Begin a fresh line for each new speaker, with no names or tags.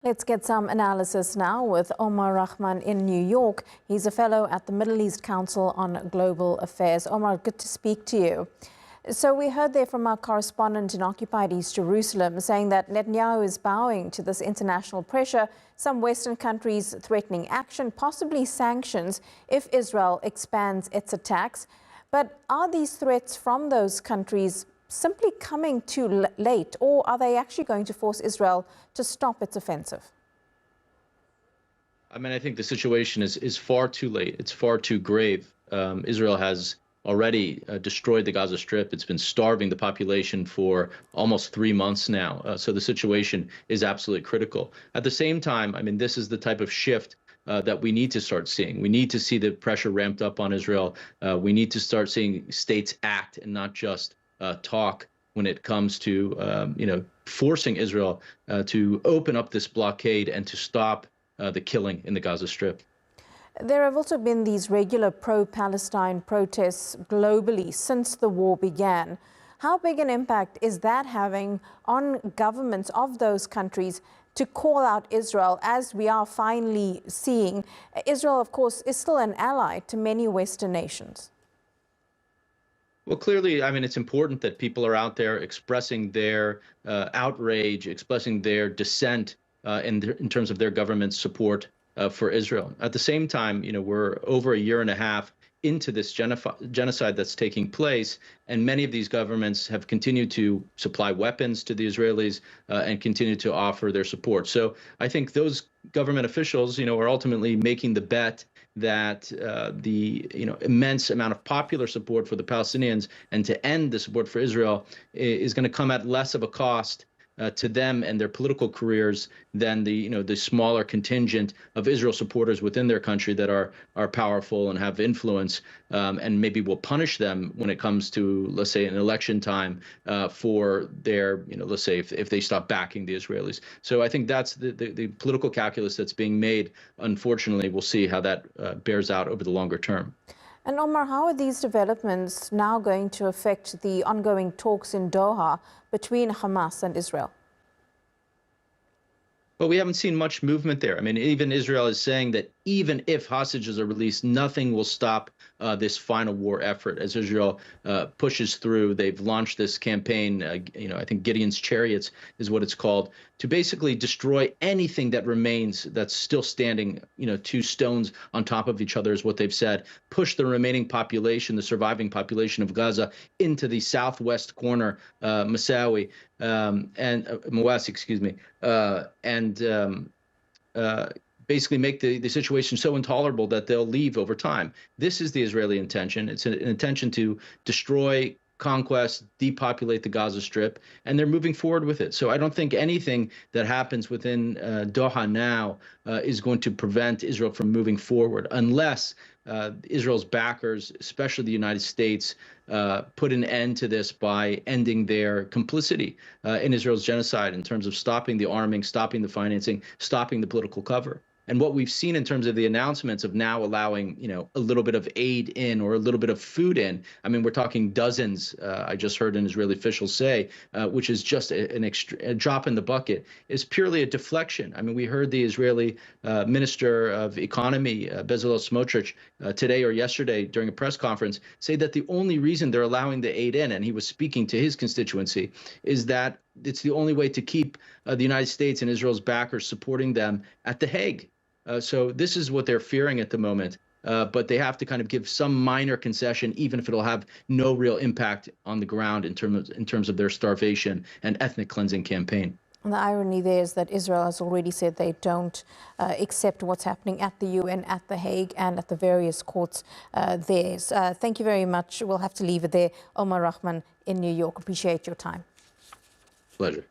Let's get some analysis now with Omar Rahman in New York. He's a fellow at the Middle East Council on Global Affairs. Omar, good to speak to you. So we heard there from our correspondent in occupied East Jerusalem saying that Netanyahu is bowing to this international pressure, some Western countries threatening action, possibly sanctions, if Israel expands its attacks. But are these threats from those countries simply coming too late, or are they actually going to force Israel to stop its offensive?
I mean, I think the situation is far too late. It's far too grave. Israel has already destroyed the Gaza Strip. It's been starving the population for almost 3 months now. So the situation is absolutely critical. At the same time, I mean, this is the type of shift that we need to start seeing. We need to see the pressure ramped up on Israel. We need to start seeing states act and not just talk when it comes to, forcing Israel to open up this blockade and to stop the killing in the Gaza Strip.
There have also been these regular pro-Palestine protests globally since the war began. How big an impact is that having on governments of those countries to call out Israel, as we are finally seeing? Israel, of course, is still an ally to many Western nations.
Well, clearly, I mean, it's important that people are out there expressing their outrage, expressing their dissent in terms of their government's support for Israel. At the same time, we're over a year and a half into this genocide that's taking place, and many of these governments have continued to supply weapons to the Israelis and continue to offer their support. So I think those government officials, are ultimately making the bet that the immense amount of popular support for the Palestinians and to end the support for Israel is going to come at less of a cost to them and their political careers than the smaller contingent of Israel supporters within their country that are powerful and have influence, and maybe will punish them when it comes to, let's say, an election time for their, let's say, if they stop backing the Israelis. So I think that's the political calculus that's being made. Unfortunately, we'll see how that bears out over the longer term.
And Omar, how are these developments now going to affect the ongoing talks in Doha between Hamas and Israel?
Well, we haven't seen much movement there. I mean, even Israel is saying that even if hostages are released, nothing will stop this final war effort. As Israel pushes through, they've launched this campaign, I think Gideon's Chariots is what it's called, to basically destroy anything that remains that's still standing, 2 stones on top of each other is what they've said. Push the remaining population, the surviving population of Gaza, into the southwest corner, Masawi, and Mawasi, excuse me, basically make the situation so intolerable that they'll leave over time. This is the Israeli intention. It's an intention to destroy, conquest, depopulate the Gaza Strip, and they're moving forward with it. So I don't think anything that happens within Doha now is going to prevent Israel from moving forward, unless Israel's backers, especially the United States, put an end to this by ending their complicity in Israel's genocide in terms of stopping the arming, stopping the financing, stopping the political cover. And what we've seen in terms of the announcements of now allowing, a little bit of aid in or a little bit of food in, I mean, we're talking dozens, I just heard an Israeli official say, which is just a drop in the bucket, is purely a deflection. I mean, we heard the Israeli Minister of Economy, Bezalel Smotrich, today or yesterday during a press conference say that the only reason they're allowing the aid in, and he was speaking to his constituency, is that it's the only way to keep the United States and Israel's backers supporting them at The Hague. So this is what they're fearing at the moment, but they have to kind of give some minor concession, even if it'll have no real impact on the ground in terms of their starvation and ethnic cleansing campaign.
And the irony there is that Israel has already said they don't accept what's happening at the UN, at The Hague, and at the various courts there. Thank you very much. We'll have to leave it there. Omar Rahman in New York. Appreciate your time.
Pleasure.